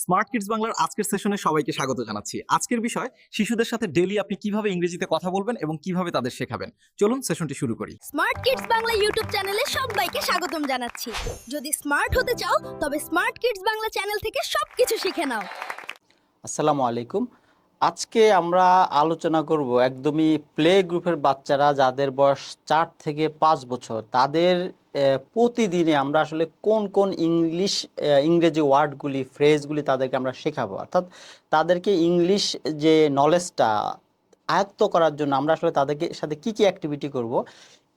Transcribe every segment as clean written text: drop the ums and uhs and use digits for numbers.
Smart kids বাংলার আজকের সেশনে সবাইকে স্বাগত জানাচ্ছি। আজকের বিষয় শিশুদের সাথে ডেইলি আপনি কিভাবে ইংরেজিতে কথা বলবেন এবং কিভাবে তাদের শেখাবেন। চলুন সেশনটি শুরু করি। স্মার্ট কিডস বাংলা ইউটিউব চ্যানেলে সবাইকে স্বাগতম জানাচ্ছি। যদি স্মার্ট হতে চাও তবে স্মার্ট কিডস বাংলা চ্যানেল থেকে সবকিছু শিখে নাও। আসসালামু আলাইকুম। আজকে আমরা আলোচনা করব একদমই প্লে গ্রুপের বাচ্চারা যাদের বয়স 4 থেকে 5 বছর তাদের প্রতিদিনে আমরা আসলে কোন কোন ইংরেজি ওয়ার্ডগুলি ফ্রেজগুলি তাদেরকে আমরা শেখাবো, অর্থাৎ তাদেরকে ইংলিশ যে নলেজটা আয়ত্ত করার জন্য আমরা আসলে তাদেরকে সাথে কি কি অ্যাক্টিভিটি করব,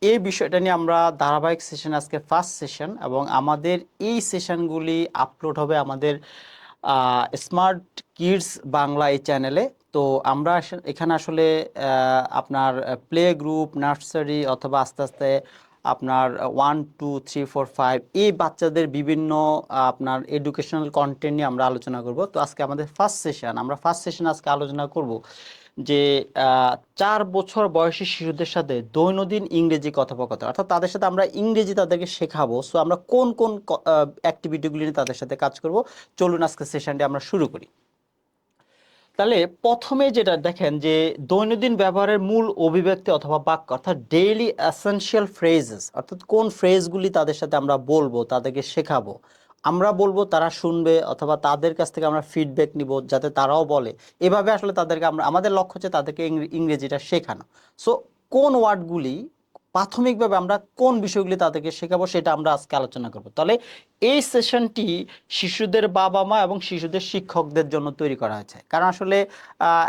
এই বিষয়টা নিয়ে আমরা ধারাবাহিক সেশন, আজকে ফার্স্ট সেশন, এবং আমাদের এই সেশনগুলি আপলোড হবে আমাদের স্মার্ট কিডস বাংলা এই চ্যানেলে। তো আমরা এখানে আসলে আপনার প্লে গ্রুপ, নার্সারি অথবা আস্তে আস্তে আপনার 1 2 3 4 5 এই বাচ্চাদের বিভিন্ন আপনার এডুকেশনাল কন্টেন্ট নিয়ে আমরা আলোচনা করব। তো আজকে আমাদের ফার্স্ট সেশন, আমরা ফার্স্ট সেশন আজকে আলোচনা করব যে 4 বছর বয়সী শিশুদের সাথে দৈনন্দিন ইংরেজি কথোপকথন, অর্থাৎ তাদের সাথে আমরা ইংরেজি তাদেরকে শেখাবো। সো আমরা কোন কোন অ্যাক্টিভিটিগুলি নিয়ে তাদের সাথে কাজ করব, চলুন আজকে সেশনটি আমরা শুরু করি। তাহলে প্রথমে যেটা দেখেন যে দৈনন্দিন ব্যবহারের মূল অভিব্যক্তি অথবা বাক্য, অর্থাৎ ডেইলি এসেনশিয়াল ফ্রেজেস, অর্থাৎ কোন ফ্রেজগুলি তাদের সাথে আমরা বলবো, তাদেরকে শেখাবো, আমরা বলবো, তারা শুনবে, অথবা তাদের কাছ থেকে আমরা ফিডব্যাক নিব যাতে তারাও বলে। এভাবে আসলে তাদেরকে আমাদের লক্ষ্য হচ্ছে তাদেরকে ইংরেজিটা শেখানো। সো কোন ওয়ার্ডগুলি প্রাথমিকভাবে আমরা কোন বিষয়গুলি তাদেরকে শেখাবো সেটা আমরা আজকে আলোচনা করব। তাহলে এই সেশনটি শিশুদের বাবা মা এবং শিশুদের শিক্ষকদের জন্য তৈরি করা হয়েছে, কারণ আসলে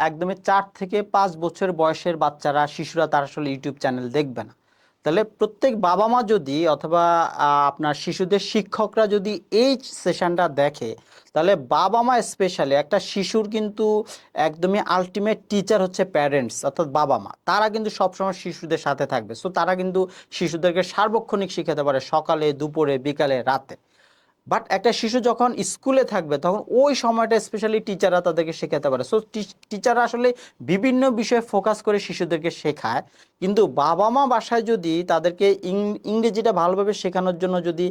একদমই 4 থেকে 5 বছর বয়সের বাচ্চারা, শিশুরা তারা আসলে ইউটিউব চ্যানেল দেখবে না। তাহলে প্রত্যেক বাবা মা যদি অথবা আপনার শিশুদের শিক্ষকরা যদি এই সেশনটা দেখে, তাহলে বাবা মা স্পেশালি, একটা শিশুর কিন্তু একদমই আলটিমেট টিচার হচ্ছে প্যারেন্টস, অর্থাৎ বাবা মা। তারা কিন্তু সবসময় শিশুদের সাথে থাকবে। সো তারা কিন্তু শিশুদেরকে সার্বক্ষণিক শিখাতে পারে, সকালে, দুপুরে, বিকালে, রাতে। বাট একটা শিশু যখন স্কুলে থাকবে তখন ওই সময়টা স্পেশালি টিচাররা তাদেরকে শেখাতে পারে। সো টিচাররা আসলে বিভিন্ন বিষয়ে ফোকাস করে শিশুদেরকে শেখায়, কিন্তু বাবা মা বাসায় যদি তাদেরকে ইংরেজিটা ভালোভাবে শেখানোর জন্য যদি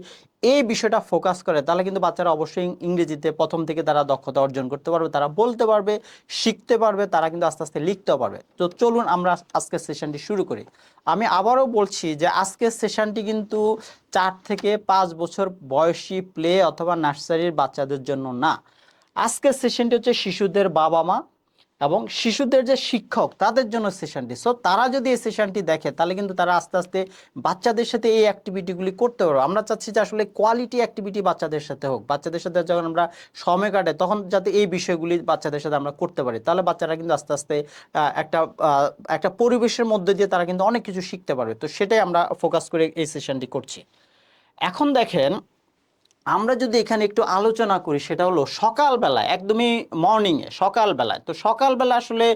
এই বিষয়টা ফোকাস করে, তাহলে কিন্তু বাচ্চারা অবশ্যই ইংরেজিতে প্রথম থেকে তারা দক্ষতা অর্জন করতে পারবে, তারা বলতে পারবে, শিখতে পারবে, তারা কিন্তু আস্তে আস্তে লিখতেও পারবে। তো চলুন আমরা আজকের সেশনটি শুরু করি। আমি আবারও বলছি যে আজকের সেশনটি কিন্তু 4 থেকে 5 বছর বয়সী প্লে অথবা নার্সারির বাচ্চাদের জন্য না। আজকের সেশনটি হচ্ছে শিশুদের বাবা মা এবং শিশুদের যে শিক্ষক তাদের জন্য সেশনটি। সো তারা যদি এই সেশনটি দেখে, তাহলে কিন্তু তারা আস্তে আস্তে বাচ্চাদের সাথে এই অ্যাক্টিভিটিগুলি করতে পারবে। আমরা চাচ্ছি যে আসলে কোয়ালিটি অ্যাক্টিভিটি বাচ্চাদের সাথে হোক, বাচ্চাদের সাথে যখন আমরা সময় কাটে তখন যাতে এই বিষয়গুলি বাচ্চাদের সাথে আমরা করতে পারি, তাহলে বাচ্চারা কিন্তু আস্তে আস্তে একটা একটা পরিবেশের মধ্যে দিয়ে তারা কিন্তু অনেক কিছু শিখতে পারবে। তো সেটাই আমরা ফোকাস করে এই সেশনটি করছি। এখন দেখেন, আমরা যদি এখানে একটু আলোচনা করি, সেটা হলো সকালবেলায়, একদমই মর্নিংয়ে, সকালবেলায়। তো সকালবেলা আসলে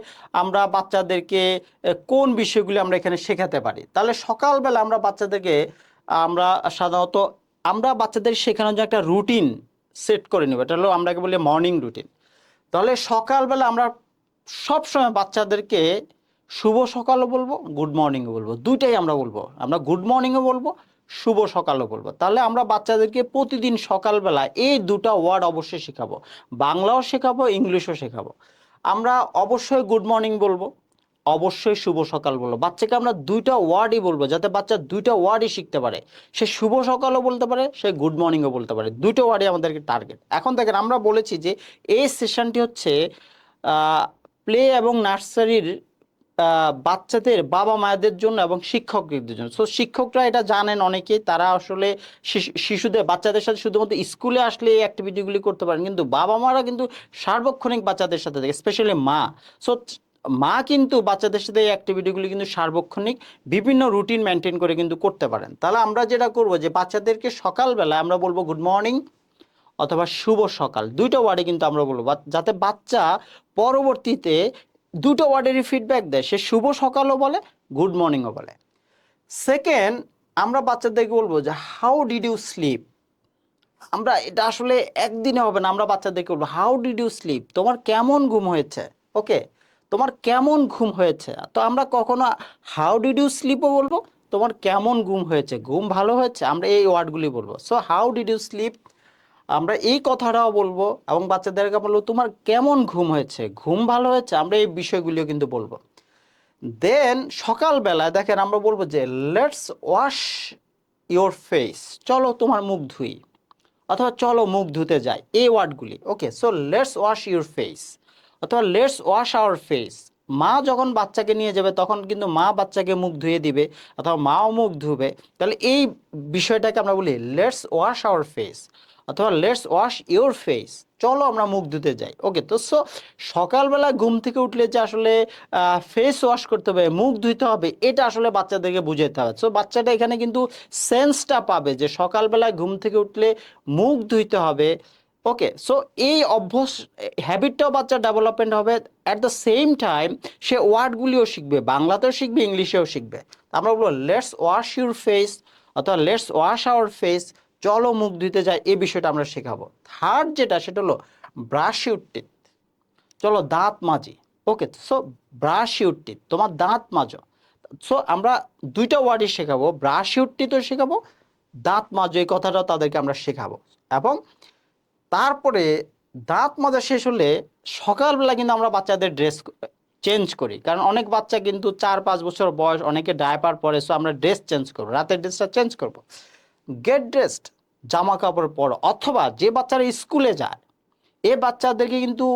আমরা বাচ্চাদেরকে কোন বিষয়গুলি আমরা এখানে শেখাতে পারি। তাহলে সকালবেলা আমরা বাচ্চাদেরকে আমরা সাধারণত আমরা বাচ্চাদের শেখানোর জন্য একটা রুটিন সেট করে নেব, এটা হলো আমরাকে বলি মর্নিং রুটিন। তাহলে সকালবেলা আমরা সবসময় বাচ্চাদেরকে শুভ সকালও বলবো, গুড মর্নিংও বলবো, দুইটাই আমরা বলবো। আমরা গুড মর্নিংও বলবো, শুভ সকালও বলবো। তাহলে আমরা বাচ্চাদেরকে প্রতিদিন সকালবেলা এই দুটো ওয়ার্ড অবশ্যই শেখাবো, বাংলাও শেখাবো, ইংলিশও শেখাবো। আমরা অবশ্যই গুড মর্নিং বলবো, অবশ্যই শুভ সকাল বলবো। বাচ্চাকে আমরা দুইটা ওয়ার্ডই বলবো যাতে বাচ্চা দুইটা ওয়ার্ডই শিখতে পারে। সে শুভ সকালও বলতে পারে, সে গুড মর্নিংও বলতে পারে, দুটো ওয়ার্ডই আমাদেরকে টার্গেট। এখন দেখেন, আমরা বলেছি যে এই সেশনটি হচ্ছে প্লে এবং নার্সারির বাচ্চাদের বাবা মায়েদের জন্য এবং শিক্ষকদের জন্য। সো শিক্ষকরা এটা জানেন অনেকেই, তারা আসলে শিশুদের বাচ্চাদের সাথে শুধুমাত্র স্কুলে আসলে এই অ্যাক্টিভিটিগুলি করতে পারেন, কিন্তু বাবা মারা কিন্তু সার্বক্ষণিক বাচ্চাদের সাথে থাকে, স্পেশালি মা। সো মা কিন্তু বাচ্চাদের সাথে এই অ্যাক্টিভিটিগুলি কিন্তু সার্বক্ষণিক বিভিন্ন রুটিন মেনটেন করে কিন্তু করতে পারেন। তাহলে আমরা যেটা করব যে বাচ্চাদেরকে সকালবেলা আমরা বলবো গুড মর্নিং অথবা শুভ সকাল, দুইটা ওয়ার্ডে কিন্তু আমরা বলবো, যাতে বাচ্চা পরবর্তীতে দুটো ওয়ার্ডেরই ফিডব্যাক দেয়, সে শুভ সকালও বলে, গুড মর্নিংও বলে। সেকেন্ড, আমরা বাচ্চাদেরকে বলবো যে হাউ ডিড ইউ স্লিপ। আমরা এটা আসলে একদিনে হবে না, আমরা বাচ্চাদেরকে বলবো হাউ ডিড ইউ স্লিপ, তোমার কেমন ঘুম হয়েছে, ওকে, তোমার কেমন ঘুম হয়েছে। তো আমরা কখনো হাউ ডিড ইউ স্লিপও বলবো, তোমার কেমন ঘুম হয়েছে, ঘুম ভালো হয়েছে, আমরা এই ওয়ার্ডগুলি বলবো। So how did you sleep, আমরা এই কথাটাও বলবো এবং বাচ্চাদেরকে বলবো তোমার কেমন ঘুম হয়েছে, ঘুম ভালো হয়েছে, আমরা এই বিষয়গুলিও কিন্তু বলবো। দেন সকালবেলা দেখেন আমরা বলবো যে লেটস ওয়াশ ইওর ফেস, চলো তোমার মুখ ধুই, অথবা চলো মুখ ধুতে যাই, এই ওয়ার্ডগুলি। Okay, so let's wash your face অথবা লেটস ওয়াশ আওয়ার ফেস। মা যখন বাচ্চাকে নিয়ে যাবে তখন কিন্তু মা বাচ্চাকে মুখ ধুয়ে দিবে অথবা মাও মুখ ধুবে। তাহলে এই বিষয়টাকে আমরা বলি লেটস ওয়াশ আওয়ার ফেস অথবা লেটস ওয়াশ ইউর ফেস, চলো আমরা মুখ ধুতে যাই। ওকে, তো সো সকালবেলা ঘুম থেকে উঠলে যে আসলে ফেস ওয়াশ করতে হবে, মুখ ধুইতে হবে, এটা আসলে বাচ্চাদেরকে বুঝাতে হবে। সো বাচ্চাটা এখানে কিন্তু সেন্সটা পাবে যে সকালবেলা ঘুম থেকে উঠলে মুখ ধুইতে হবে। ওকে, সো এই অভ্যাস হ্যাবিটটাও বাচ্চার ডেভেলপমেন্ট হবে। অ্যাট দ্য সেম টাইম সে ওয়ার্ডগুলিও শিখবে, বাংলাতেও শিখবে, ইংলিশেও শিখবে। আমরা বলবো লেটস ওয়াশ ইউর ফেস অথবা লেটস ওয়াশ আওয়ার ফেস, চলো মুখ ধুতে যাই, এই বিষয়টা আমরা শেখাবো। থার্ড যেটা সেটা হলো ব্রাশ ইউর টিথ, চলো দাঁত মাজি। ওকে, সো ব্রাশ ইউর টিথ, তোমার দাঁত মাজো। সো আমরা দুইটা ওয়ার্ডই শেখাবো, ব্রাশ ইউর টিথও শেখাবো, দাঁত মাজো এই কথাটাও তাদেরকে আমরা শেখাবো। এবং তারপরে দাঁত মাজা শেষ হলে সকালবেলা কিন্তু আমরা বাচ্চাদের ড্রেস চেঞ্জ করি, কারণ অনেক বাচ্চা কিন্তু 4-5 বছর বয়স, অনেকে ডায়পার পরে, সো আমরা ড্রেস চেঞ্জ করবো, রাতের ড্রেসটা চেঞ্জ করবো। গেট ড্রেসড, জামা কাপড় পরো। অথবা যে বাচ্চারা স্কুলে যায় এ বাচ্চাদেরকে কিন্তু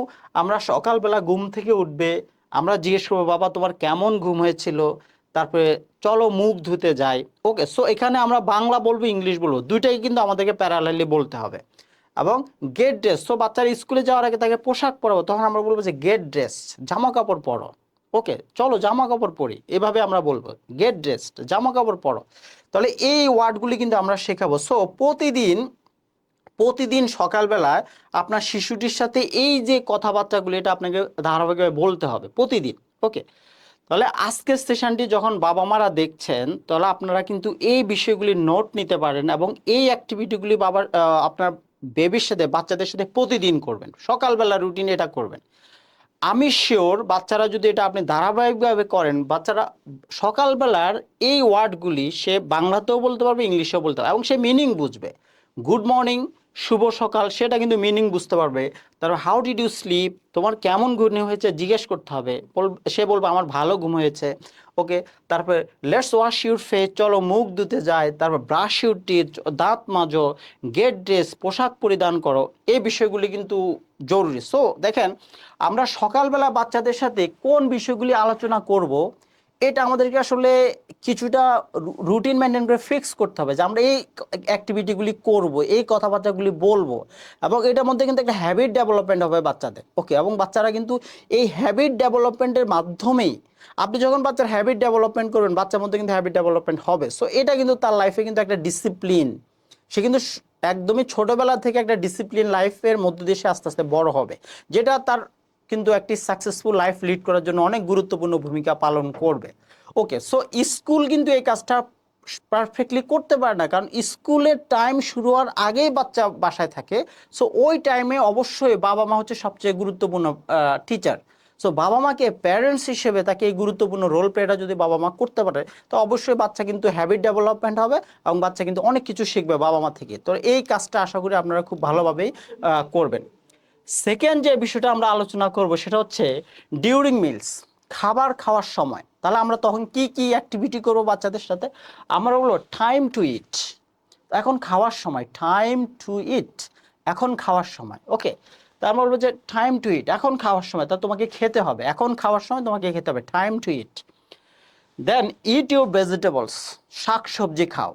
আমরা সকালবেলা ঘুম থেকে উঠবে, আমরা জিজ্ঞেস করবো বাবা তোমার কেমন ঘুম হয়েছিল, তারপরে চলো মুখ ধুতে যাই। ওকে, সো এখানে আমরা বাংলা বলবো, ইংলিশ বলবো, দুইটাই কিন্তু আমাদেরকে প্যারালালি বলতে হবে। এবং গেট ড্রেস, সো বাচ্চারা স্কুলে যাওয়ার আগে তাকে পোশাক পরাবো, তখন আমরা বলবো যে গেট ড্রেস, জামা কাপড় পরো। ওকে, চলো জামা কাপড় পরি, এভাবে আমরা বলবো গেট ড্রেসড, জামা কাপড় পরো। তাহলে এই ওয়ার্ডগুলি কিন্তু আমরা শেখাবো। সো প্রতিদিন প্রতিদিন সকালবেলায় আপনার শিশুটির সাথে এই যে কথাবার্তাগুলি এটা আপনাকে ধারাবাহিকভাবে বলতে হবে প্রতিদিন। ওকে, তাহলে আজকের সেশনটি যখন বাবা মারা দেখছেন তাহলে আপনারা কিন্তু এই বিষয়গুলি নোট নিতে পারেন এবং এই অ্যাক্টিভিটিগুলি আপনার বেবির সাথে, বাচ্চাদের সাথে প্রতিদিন করবেন, সকালবেলা রুটিন এটা করবেন। আমি শিওর বাচ্চারা যদি এটা আপনি ধারাবাহিকভাবে করেন, বাচ্চারা সকালবেলার এই ওয়ার্ডগুলি সে বাংলাতেও বলতে পারবে, ইংলিশেও বলতে পারবে এবং সে মিনিং বুঝবে। গুড মর্নিং, শুভ সকাল, সেটা কিন্তু মিনিং বুঝতে পারবে। তারপর হাউ ডিড ইউ স্লিপ, তোমার কেমন ঘুম হয়েছে জিজ্ঞেস করতে হবে, সে বলবে আমার ভালো ঘুম হয়েছে। ওকে, তারপরে লেটস ওয়াশ ইউর ফেস, চলো মুখ ধুতে যায়, তারপর ব্রাশ ইউর টিথ, দাঁত মাজো, গেট ড্রেস, পোশাক পরিধান করো, এই বিষয়গুলি কিন্তু জরুরি। সো দেখেন আমরা সকালবেলা বাচ্চাদের সাথে কোন বিষয়গুলি আলোচনা করব, এটা আমাদেরকে আসলে কিছুটা রুটিন মেনটেন করে ফিক্স করতে হবে যে আমরা এই অ্যাক্টিভিটিগুলি করব, এই কথাবার্তাগুলি বলবো, এবং এটার মধ্যে কিন্তু একটা হ্যাবিট ডেভেলপমেন্ট হবে বাচ্চাদের। ওকে, এবং বাচ্চারা কিন্তু এই হ্যাবিট ডেভেলপমেন্টের মাধ্যমেই, আপনি যখন বাচ্চার হ্যাবিট ডেভেলপমেন্ট করবেন বাচ্চার মধ্যে কিন্তু হ্যাবিট ডেভেলপমেন্ট হবে। সো এটা কিন্তু তার লাইফে কিন্তু একটা ডিসিপ্লিন, সে কিন্তু একদমই ছোটবেলা থেকে একটা ডিসিপ্লিন লাইফের মধ্য দিয়ে সে আস্তে আস্তে বড় হবে, যেটা তার কিন্তু একটি সাকসেসফুল লাইফ লিড করার জন্য অনেক গুরুত্বপূর্ণ ভূমিকা পালন করবে। ওকে, সো স্কুল কিন্তু এই কাজটা পারফেক্টলি করতে পারে না, কারণ স্কুলের টাইম শুরু হওয়ার আগেই বাচ্চা বাসায় থাকে। সো ওই টাইমে অবশ্যই বাবা মা হচ্ছে সবচেয়ে গুরুত্বপূর্ণ টিচার। সো বাবা মাকে প্যারেন্টস হিসেবে তাকে এই গুরুত্বপূর্ণ রোল প্লেটা যদি বাবা মা করতে পারে তো অবশ্যই বাচ্চা কিন্তু হ্যাবিট ডেভেলপমেন্ট হবে এবং বাচ্চা কিন্তু অনেক কিছু শিখবে বাবা মা থেকে। তো এই কাজটা আশা করি আপনারা খুব ভালোভাবেই করবেন। সেকেন্ড যে বিষয়টা আমরা আলোচনা করব সেটা হচ্ছে ডিউরিং মিলস, খাবার খাওয়ার সময়। তাহলে আমরা তখন কি কি অ্যাক্টিভিটি করব বাচ্চাদের সাথে, আমরা বলবো টাইম টু ইট, এখন খাওয়ার সময়, টাইম টু ইট, এখন খাওয়ার সময়। ওকে, তা আমরা বলবো যে টাইম টু ইট, এখন খাওয়ার সময়, তা তোমাকে খেতে হবে, এখন খাওয়ার সময় তোমাকে খেতে হবে, time to eat. Then eat your vegetables, শাক সবজি খাও।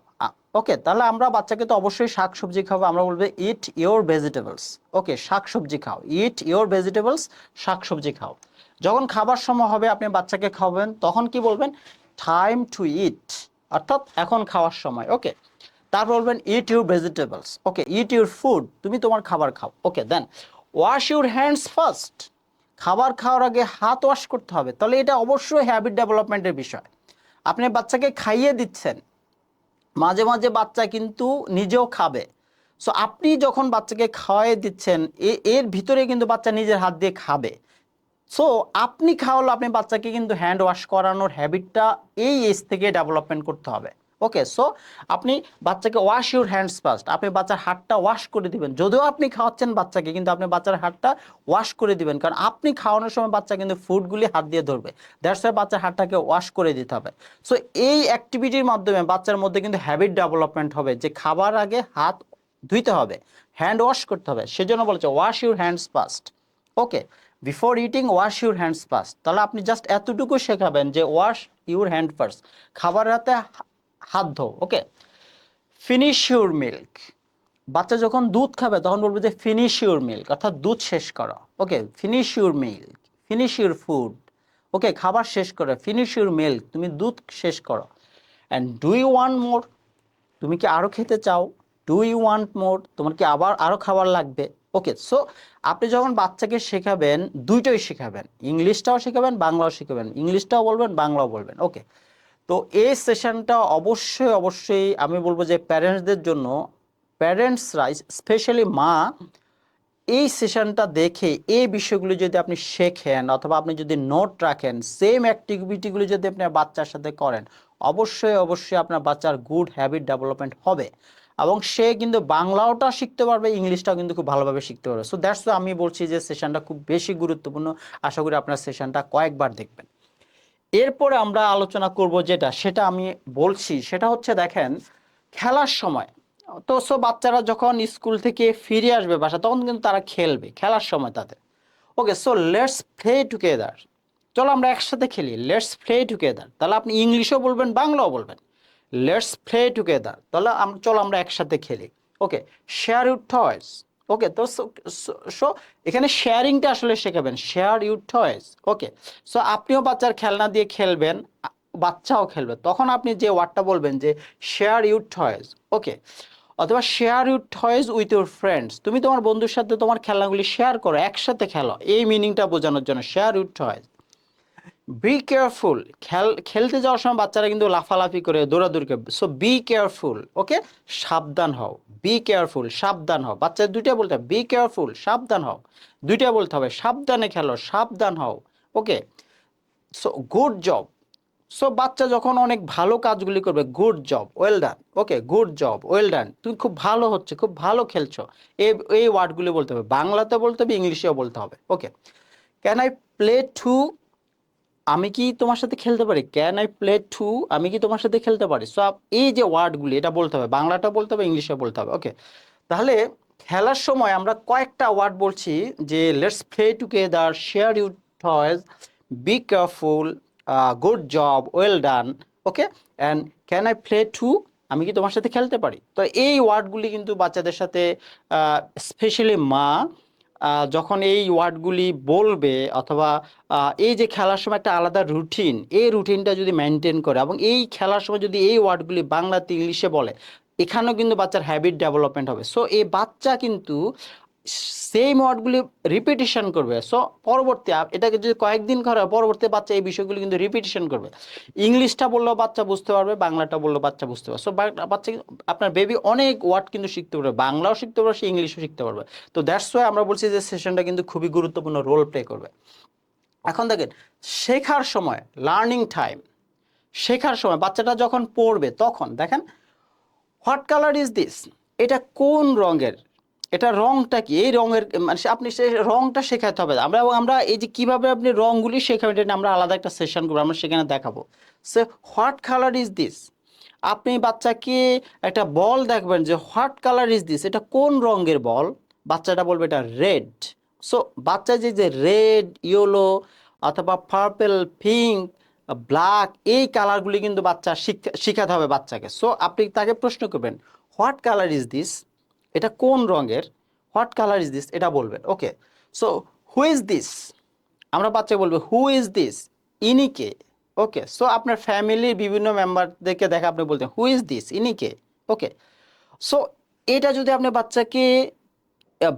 ওকে, তাহলে আমরা বাচ্চাকে তো অবশ্যই শাক সবজি খাবো, আমরা বলবো ইট ইওর ভেজিটেবলস। ওকে, শাক সবজি খাও, ইট ইওর ভেজিটেবলস, শাক সবজি খাও। যখন খাবার সময় হবে আপনি বাচ্চাকে খাওয়াবেন তখন কি বলবেন, টাইম টু ইট, অর্থাৎ এখন খাওয়ার সময়। ওকে, তারপর বলবেন ইট your vegetables. Okay, it your food, তুমি তোমার খাবার খাও। ওকে, দেন ওয়াশ ইউর হ্যান্ডস ফার্স্ট, খাবার খাওয়ার আগে হাত ওয়াশ করতে হবে। তাহলে এটা অবশ্যই হ্যাবিট ডেভেলপমেন্টের বিষয়। আপনি বাচ্চাকে খাইয়ে দিচ্ছেন, মাঝে মাঝে বাচ্চা কিন্তু নিজেও খাবে। সো আপনি যখন বাচ্চাকে খাওয়াই দিচ্ছেন এর ভিতরে কিন্তু বাচ্চা নিজের হাত দিয়ে খাবে। সো আপনি খাওয়ালো, আপনি বাচ্চাকে কিন্তু হ্যান্ড ওয়াশ করানোর হ্যাবিটটা এই এজ থেকে ডেভেলপমেন্ট করতে হবে। ওকে, সো আপনি বাচ্চাকে ওয়াশ ইউর হ্যান্ডস ফার্স্ট, আপনি বাচ্চার হাতটা ওয়াশ করে দিবেন। যদিও আপনি খাওয়াচ্ছেন বাচ্চাকে, কিন্তু আপনি বাচ্চার হাতটা ওয়াশ করে দিবেন, কারণ আপনি খাওয়ানোর সময় বাচ্চা কিন্তু ফুডগুলি হাত দিয়ে ধরবে। দ্যাটস ওয়াই বাচ্চার হাতটাকে ওয়াশ করে দিতে হবে। সো এই অ্যাক্টিভিটির মাধ্যমে বাচ্চার মধ্যে কিন্তু হ্যাবিট ডেভেলপমেন্ট হবে যে খাবার আগে হাত ধুইতে হবে, হ্যান্ড ওয়াশ করতে হবে। সেজন্য বলেছে wash your hands first. Okay, before eating wash your hands first. তাহলে আপনি জাস্ট এতটুকু শেখাবেন যে ওয়াশ ইউর হ্যান্ড ফার্স্ট, খাবার হাতে হাত ধো। ওকে, ফিনিশ ইউর মিল্ক। বাচ্চা যখন দুধ খাবে তখন বলবো যে ফিনিশ ইউর মিল্ক, অর্থাৎ দুধ শেষ করো। Okay, finish your milk, finish your food. Okay, খাবার শেষ করো, ফিনিশ ইউর মিল্ক, তুমি দুধ শেষ করো। And do you want more, তুমি কি আরও খেতে চাও? ডু ইউ ওয়ান্ট মোর, তোমার কি আবার আরও খাবার লাগবে? ওকে, সো আপনি যখন বাচ্চাকে শেখাবেন দুইটাই শেখাবেন, ইংলিশটাও শেখাবেন, বাংলাও শেখাবেন, ইংলিশটাও বলবেন, বাংলাও বলবেন। ওকে, তো এই সেশনটা অবশ্যই অবশ্যই আমি বলবো যে প্যারেন্টসদের জন্য, প্যারেন্টসরা স্পেশালি মা এই সেশনটা দেখে এই বিষয়গুলো যদি আপনি শেখেন অথবা আপনি যদি নোট রাখেন, সেম অ্যাক্টিভিটিগুলো যদি আপনি বাচ্চার সাথে করেন, অবশ্যই অবশ্যই আপনার বাচ্চার গুড হ্যাবিট ডেভেলপমেন্ট হবে এবং সে কিন্তু বাংলাওটা শিখতে পারবে, ইংলিশটাও কিন্তু খুব ভালোভাবে শিখতে পারবে। সো দ্যাটস আমি বলছি যে সেশনটা খুব বেশি গুরুত্বপূর্ণ। আশা করি আপনার সেশনটা কয়েকবার দেখবেন। এরপরে আমরা আলোচনা করব সেটা আমি বলছি, সেটা হচ্ছে দেখেন খেলার সময়। তো সো বাচ্চারা যখন স্কুল থেকে ফিরে আসবে বাসা, তখন কিন্তু তারা খেলবে, খেলার সময় তাদের। ওকে, সো লেটস প্লে টুগেদার, চলো আমরা একসাথে খেলি, লেটস প্লে টুগেদার। তাহলে আপনি ইংলিশও বলবেন, বাংলাও বলবেন। লেটস প্লে টুগেদার, তাহলে চলো আমরা একসাথে খেলি। Okay, share your toys. Okay, তো সো এখানে শেয়ারিংটা আসলে শেখাবেন, share your toys. Okay, so আপনিও বাচ্চার খেলনা দিয়ে খেলবেন, বাচ্চাও খেলবে, তখন আপনি যে ওয়ার্ডটা বলবেন যে শেয়ার ইউর টয়েস। ওকে, অথবা share your toys with your friends, তুমি তোমার বন্ধুর সাথে তোমার খেলনাগুলি শেয়ার করো, একসাথে খেলো, এই মিনিংটা বোঝানোর জন্য share your toys. Be careful, খেলতে যাওয়ার সময় বাচ্চারা কিন্তু লাফালাফি করে, দৌড়াদৌড়ি করে। So be careful. ওকে, সাবধান হও, বি কেয়ারফুল, সাবধান হও। বাচ্চাদের দুইটা বলতে হবে, বি কেয়ারফুল, সাবধান হও, দুইটা বলতে হবে, সাবধানে খেলো, সাবধান হও। ওকে, সো গুড জব। সো বাচ্চা যখন অনেক ভালো কাজগুলি করবে, গুড জব, ওয়েল ডান। ওকে, গুড জব, ওয়েল ডান, তুমি খুব ভালো হচ্ছে, খুব ভালো খেলছো, এই এই ওয়ার্ডগুলি বলতে হবে, বাংলাতে বলতে হবে, ইংলিশেও বলতে হবে। ওকে, ক্যান আই প্লে টু, আমি কি তোমার সাথে খেলতে পারি? ক্যান আই প্লে টু, আমি কি তোমার সাথে খেলতে পারি? সো এই যে ওয়ার্ডগুলি, এটা বলতে হবে, বাংলাটা বলতে হবে, ইংলিশে বলতে হবে। ওকে, তাহলে খেলার সময় আমরা কয়েকটা ওয়ার্ড বলছি যে let's play together, share your toys, be careful, good job, well done. Okay, and can I play too, আমি কি তোমার সাথে খেলতে পারি? তো এই ওয়ার্ডগুলি কিন্তু বাচ্চাদের সাথে স্পেশালি মা যখন এই ওয়ার্ডগুলি বলবে অথবা এই যে খেলার সময় একটা আলাদা রুটিন, এই রুটিনটা যদি মেনটেন করে এবং এই খেলার সময় যদি এই ওয়ার্ডগুলি বাংলাতে ইংলিশে বলে, এখানেও কিন্তু বাচ্চার হ্যাবিট ডেভেলপমেন্ট হবে। সো এই বাচ্চা কিন্তু সেম ওয়ার্ডগুলি রিপিটিশন করবে। সো পরবর্তী এটাকে যদি কয়েকদিন করে, পরবর্তী বাচ্চা এই বিষয়গুলি কিন্তু রিপিটিশন করবে। ইংলিশটা বললেও বাচ্চা বুঝতে পারবে, বাংলাটা বললেও বাচ্চা বুঝতে পারবে। সো বাচ্চা আপনার বেবি অনেক ওয়ার্ড কিন্তু শিখতে পারবে, বাংলাও শিখতে পারবে, সে ইংলিশও শিখতে পারবে। তো দ্যাটস ওয়াই আমরা বলছি যে সেশনটা কিন্তু খুবই গুরুত্বপূর্ণ রোল প্লে করবে। এখন দেখেন শেখার সময়, লার্নিং টাইম, শেখার সময় বাচ্চাটা যখন পড়বে তখন দেখেন হোয়াট কালার ইজ দিস, এটা কোন রঙের, এটা রংটা কি, এই রঙের মানে আপনি সে রংটা শেখাতে হবে। আমরা এই যে কিভাবে আপনি রংগুলি শেখাবেন, এটা আমরা আলাদা একটা সেশন করবো, আমরা সেখানে দেখাবো। Say what colour is this, আপনি বাচ্চাকে একটা বল দেখবেন যে হোয়াট কালার ইজ দিস, এটা কোন রঙের বল, বাচ্চাটা বলবে এটা রেড। সো বাচ্চা যে যে রেড, ইয়েলো অথবা পার্পল, পিঙ্ক, ব্ল্যাক, এই কালারগুলি কিন্তু বাচ্চা শিখাতে হবে বাচ্চাকে। সো আপনি তাকে প্রশ্ন করবেন হোয়াট কালার ইজ দিস, এটা কোন রঙের, হোয়াট কালার ইজ দিস, এটা বলবেন। ওকে, সো হু ইজ দিস, আমরা বাচ্চা বলবো হু ইজ দিস, ইনি কে। ওকে, সো আপনার ফ্যামিলির বিভিন্ন মেম্বারদেরকে দেখা আপনি বলতেন হু ইজ দিস, ইনি কে। ওকে, সো এটা যদি আপনি বাচ্চাকে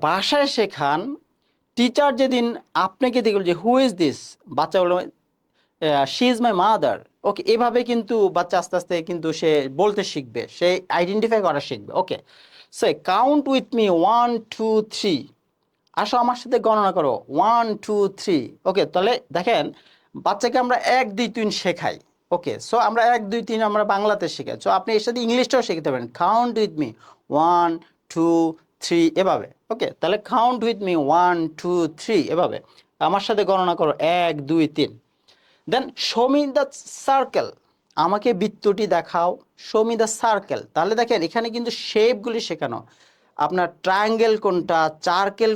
বাসায় শেখান, টিচার যেদিন আপনাকে দেখল যে হু ইজ দিস, বাচ্চা বললো শি ইজ মাই মাদার। ওকে, এভাবে কিন্তু বাচ্চা আস্তে আস্তে কিন্তু সে বলতে শিখবে, সে আইডেন্টিফাই করা শিখবে। ওকে, সে কাউন্ট উইথ মি 1 2 3, আসো আমার সাথে গণনা করো 1 2 3। ওকে, তাহলে দেখেন বাচ্চাকে আমরা 1 2 3 শেখাই, ওকে, সো আমরা 1 2 3 আমরা বাংলাতে শিখাই। সো আপনি এর সাথে ইংলিশটাও শিখতে পারেন। কাউন্ট উইথ মি 1 2 3 এভাবে। ওকে, তাহলে কাউন্ট উইথ মি 1 2 3 এভাবে আমার সাথে গণনা করো 1 2 3। দেন শো মি দ্য সার্কেল, আমাকে বৃত্তটি দেখাও। শো মি দ্য সার্কেল, তাহলে দেখেন এখানে কিন্তু শেপগুলি শেখানো, আপনার ট্রায়াঙ্গেল কোনটা, চার্কেল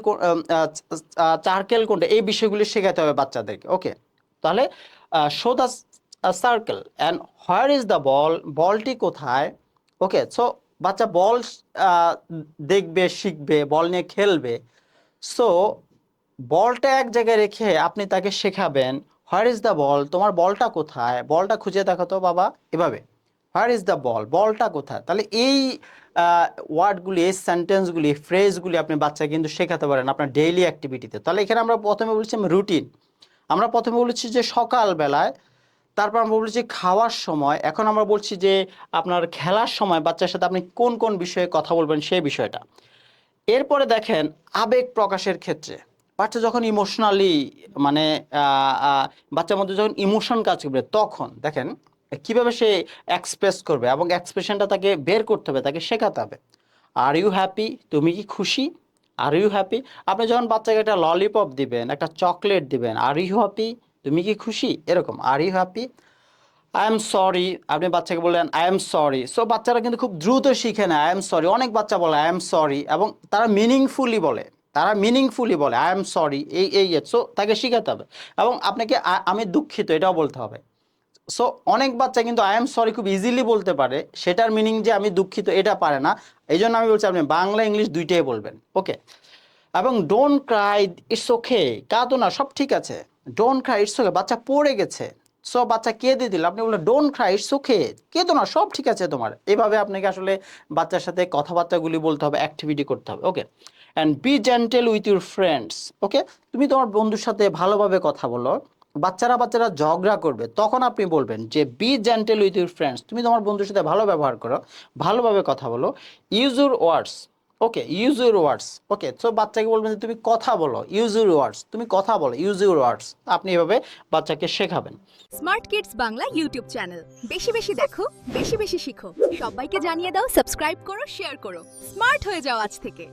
কোনটা, এই বিষয়গুলি শেখাতে হবে বাচ্চাদেরকে। ওকে, তাহলে show the circle and where is the ball, বলটি কোথায়। ওকে, সো বাচ্চা বল দেখবে, শিখবে, বল নিয়ে খেলবে। সো বলটা এক জায়গায় রেখে আপনি তাকে শেখাবেন হোয়ার ইজ দ্য বল, তোমার বলটা কোথায়, বলটা খুঁজে দেখো তো বাবা, এভাবে হোয়ার ইজ দ্য বল, বলটা কোথায়। তাহলে এই ওয়ার্ডগুলি, এই সেন্টেন্সগুলি, ফ্রেজগুলি আপনি বাচ্চা কিন্তু শেখাতে পারেন আপনার ডেইলি অ্যাক্টিভিটিতে। তাহলে এখানে আমরা প্রথমে বলছি রুটিন, আমরা প্রথমে বলেছি যে সকালবেলায়, তারপর আমরা বলছি খাওয়ার সময়, এখন আমরা বলছি যে আপনার খেলার সময় বাচ্চার সাথে আপনি কোন কোন বিষয়ে কথা বলবেন সেই বিষয়টা। এরপরে দেখেন আবেগ প্রকাশের ক্ষেত্রে বাচ্চা যখন ইমোশনালি মানে বাচ্চার মধ্যে যখন ইমোশন কাজ করবে তখন দেখেন কিভাবে সে এক্সপ্রেস করবে, এবং এক্সপ্রেশনটা তাকে বের করতে হবে, তাকে শেখাতে হবে। আর ইউ হ্যাপি, তুমি কি খুশি, আর ইউ হ্যাপি। আপনি যখন বাচ্চাকে একটা ললিপপ দিবেন, একটা চকলেট দিবেন, আর ইউ হ্যাপি, তুমি কি খুশি, এরকম are you happy. I am sorry, আপনি বাচ্চাকে বললেন আই এম সরি। সো বাচ্চারা কিন্তু খুব দ্রুত শিখে নেয় আই এম সরি। অনেক বাচ্চা বলে আই এম সরি, এবং তারা মিনিংফুলি বলে, আই এম সরি, এই সো তাকে শিখাতে হবে। এবং আপনাকে আমি দুঃখিত এটাও বলতে হবে। সো অনেক বাচ্চা কিন্তু আই এম সরি খুব ইজিলি বলতে পারে, সেটার মিনিং যে আমি দুঃখিত এটা পারে না। এই জন্য আমি বলছি আপনি বাংলা ইংলিশ দুইটাই বলবেন। ওকে, এবং ডোন্ট ক্রাই, ইটস ওকে, কাঁদো না, সব ঠিক আছে। ডোন্ট ক্রাই, ইটস ওকে, বাচ্চা পড়ে গেছে, সো বাচ্চা কেঁদে দিল, আপনি বললেন ডোন্ট ক্রাই, ইটস ওকে, কেঁদো না, সব ঠিক আছে তোমার। এভাবে আপনাকে আসলে বাচ্চার সাথে কথাবার্তাগুলি বলতে হবে, অ্যাক্টিভিটি করতে হবে। Okay, and be gentle with your friends. Okay, তুমি তোমার বন্ধুর সাথে ভালোভাবে কথা বলো। বাচ্চারা ঝগড়া করবে তখন আপনি বলবেন যে be gentle with your friends, তুমি তোমার বন্ধুর সাথে ভালো ব্যবহার করো, ভালোভাবে কথা বলো। Use your words, okay, use your words. Okay, so বাচ্চাকে বলবেন যে তুমি কথা বলো, ইউজ ইউর ওয়ার্ডস, তুমি কথা বলো, ইউজ ইউর ওয়ার্ডস। আপনি এভাবে বাচ্চাকে শেখাবেন। Smart kids Bangla YouTube channel, বেশি বেশি দেখো, বেশি বেশি শিখো। সবাইকে জানিয়ে দাও, সাবস্ক্রাইব করো, শেয়ার করো। স্মার্ট হয়ে যাও আজ থেকে।